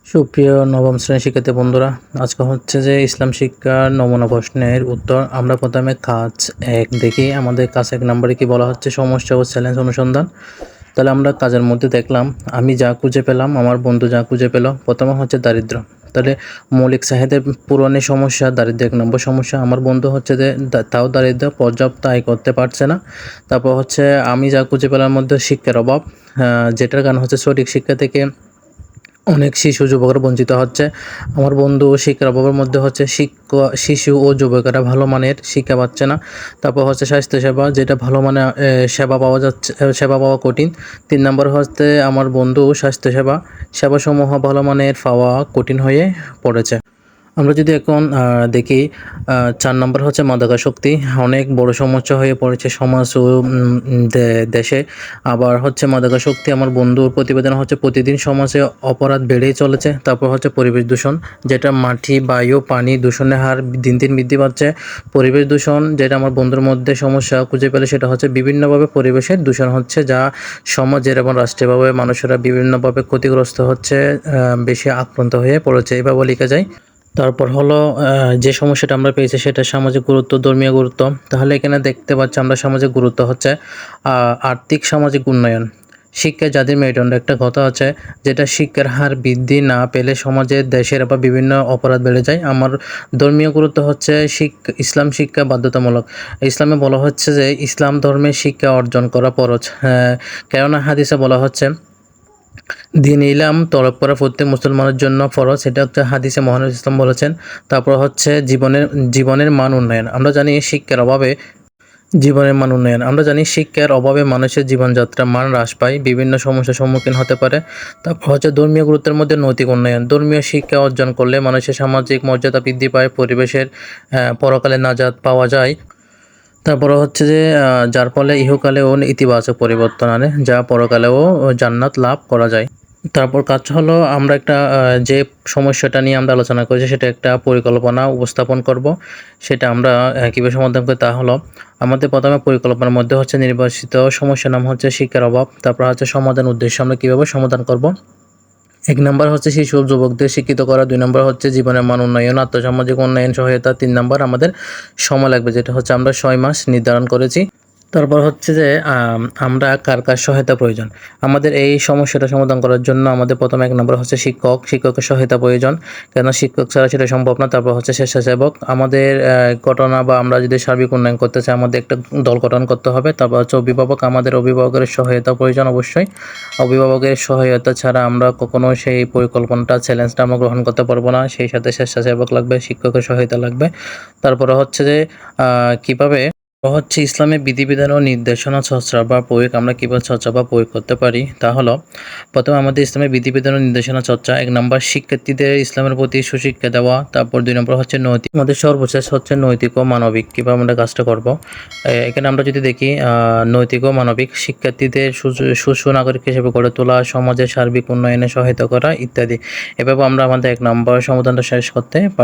সুপ্রিয় নবম শ্রেণীর শিক্ষার্থী বন্ধুরা, আজকে হচ্ছে যে ইসলাম শিক্ষার নমুনা প্রশ্নের উত্তর। আমরা প্রথমে কাজ 1 দেখি। আমাদের কাজ 1 নম্বরে কি বলা হচ্ছে? সমস্যা ও চ্যালেঞ্জ অনুসন্ধান। তাহলে আমরা কাজের মধ্যে দেখলাম, আমি যা খুঁজে পেলাম, আমার বন্ধু যা খুঁজে পেল। প্রথমে হচ্ছে দারিদ্র্য। তাহলে মৌলিক চাহিদা পূরণের সমস্যা, দারিদ্র্য 1 নম্বর সমস্যা। আমার বন্ধু হচ্ছে যে তাও দারিদ্র্য, পর্যাপ্ত আয় করতে পারছে না। তারপর হচ্ছে আমি যা খুঁজে পেলার মধ্যে শিক্ষার অভাব, যেটার কারণ হচ্ছে সঠিক শিক্ষা থেকে অনেক শিশু যুবকরা বঞ্চিত হচ্ছে। আমার বন্ধু শিক্ষার অভাবের মধ্যে হচ্ছে শিশু ও যুবকেরা ভালো মানের শিক্ষা পাচ্ছে না। তারপর হচ্ছে স্বাস্থ্যসেবা, যেটা ভালো মানের সেবা পাওয়া যাচ্ছে, সেবা পাওয়া কঠিন। 3 নম্বর হচ্ছে আমার বন্ধু স্বাস্থ্যসেবা সেবাসমূহ ভালো মানের পাওয়া কঠিন হয়ে পড়েছে। আমরা যদি এখন দেখি 4 নম্বর হচ্ছে মাদকাসক্তি। অনেক বড় সমস্যা হয়ে পড়েছে সমাজ ও দেশে। আবার হচ্ছে মাদকাসক্তি, আমার বন্ধুর প্রতিবেদন হচ্ছে প্রতিদিন সমাজে অপরাধ বেড়েই চলেছে। তারপর হচ্ছে পরিবেশ দূষণ, যেটা মাটি, বায়ু, পানি দূষণের হার দিন দিন বৃদ্ধি পাচ্ছে। পরিবেশ দূষণ, যেটা আমার বন্ধুর মধ্যে সমস্যা খুঁজে পেলে, সেটা হচ্ছে বিভিন্নভাবে পরিবেশের দূষণ হচ্ছে, যা সমাজের এবং রাষ্ট্রীয়ভাবে মানুষেরা বিভিন্নভাবে ক্ষতিগ্রস্ত হচ্ছে, বেশি আক্রান্ত হয়ে পড়েছে, এভাবে লেখা যায়। তারপর হলো যে সমস্যাটা আমরা পেয়েছি সেটা সামাজিক গুরুত্ব, ধর্মীয় গুরুত্ব। তাহলে এখানে দেখতে পাচ্ছি আমরা সামাজিক গুরুত্ব হচ্ছে আর্থিক সামাজিক উন্নয়ন। শিক্ষায় জাতির মেরুদণ্ড, একটা কথা আছে, যেটা শিক্ষার হার বৃদ্ধি না পেলে সমাজের, দেশের বা বিভিন্ন অপরাধ বেড়ে যায়। আমার ধর্মীয় গুরুত্ব হচ্ছে ইসলাম শিক্ষা বাধ্যতামূলক। ইসলামে বলা হচ্ছে যে ইসলাম ধর্মের শিক্ষা অর্জন করা ফরজ। কেননা হাদিসে বলা হচ্ছে দিন ইলম তলব করা প্রত্যেক মুসলমানের জন্য ফরজ, এটা হচ্ছে হাদিসে মহানবী ইসলাম বলেছেন। তারপর হচ্ছে জীবনের মান উন্নয়ন। আমরা জানি শিক্ষার অভাবে মানুষের জীবনযাত্রার মান হ্রাস পায়, বিভিন্ন সমস্যার সম্মুখীন হতে পারে। তারপর হচ্ছে ধর্মীয় গুরুত্বের মধ্যে নৈতিক উন্নয়ন। ধর্মীয় শিক্ষা অর্জন করলে মানুষের সামাজিক মর্যাদা বৃদ্ধি পায়, পরিবেশের পরকালে নাজাত পাওয়া যায়। তারপরে হচ্ছে যে যার ফলে ইহকালেও ইতিবাচক পরিবর্তন আনে, যা পরকালেও জান্নাত লাভ করা যায়। তারপর কাজ হলো আমরা একটা যে সমস্যাটা নিয়ে আমরা আলোচনা করেছি সেটা একটা পরিকল্পনা উপস্থাপন করব। সেটা আমরা কীভাবে সমাধান করি, তা হলো আমাদের প্রথমে পরিকল্পনার মধ্যে হচ্ছে নির্বাচিত সমস্যার নাম হচ্ছে শিক্ষার অভাব। তারপর হচ্ছে সমাধান উদ্দেশ্য আমরা কীভাবে সমাধান করব। 1 নম্বর হচ্ছে শিশু ও যুবকদের শিক্ষিত করা, 2 নম্বর হচ্ছে জীবনের মান উন্নয়ন, আর্থসামাজিক উন্নয়ন সহায়তা, 3 নম্বর আমাদের সময় লাগবে, যেটা হচ্ছে আমরা 6 মাস নির্ধারণ করেছি। তারপর হচ্ছে যে আমরা কার সহায়তা প্রয়োজন। আমাদের এই সমস্যাটা সমাধান করার জন্য আমাদের প্রথমে 1 নম্বর হচ্ছে শিক্ষকের সহায়তা প্রয়োজন, কেন শিক্ষক ছাড়া সেটা সম্ভব না। তারপর হচ্ছে স্বেচ্ছাসেবক, আমাদের ঘটনা বা আমরা যদি সার্বিক উন্নয়ন করতে চাই আমাদের একটা দল গঠন করতে হবে। তারপর হচ্ছে অভিভাবক, আমাদের অভিভাবকের সহায়তা প্রয়োজন অবশ্যই। অভিভাবকের সহায়তা ছাড়া আমরা কখনো সেই পরিকল্পনাটা, চ্যালেঞ্জটা আমরা গ্রহণ করতে পারবো না। সেই সাথে স্বেচ্ছাসেবক লাগবে, শিক্ষকের সহায়তা লাগবে। তারপরে হচ্ছে যে কীভাবে হচ্ছে ইসলামের বিধিবিধান ও নির্দেশনা চর্চা বা প্রয়োগ, আমরা কীভাবে চর্চা বা প্রয়োগ করতে পারি, তা হলো প্রথমে আমাদের ইসলামের বিধিবিধান ও নির্দেশনা চর্চা। 1 নম্বর শিক্ষার্থীদের ইসলামের প্রতি সুশিক্ষা দেওয়া। তারপর 2 নম্বর হচ্ছে নৈতিক, আমাদের সর্বশেষ হচ্ছে নৈতিক ও মানবিক, কীভাবে আমরা কাজটা করব। এখানে আমরা যদি দেখি নৈতিক ও মানবিক, শিক্ষার্থীদের সুনাগরিক হিসেবে গড়ে তোলা, সমাজের সার্বিক উন্নয়নে সহায়তা করা ইত্যাদি। এভাবে আমরা আমাদের 1 নম্বর সমাধানটা শেষ করতে পারি।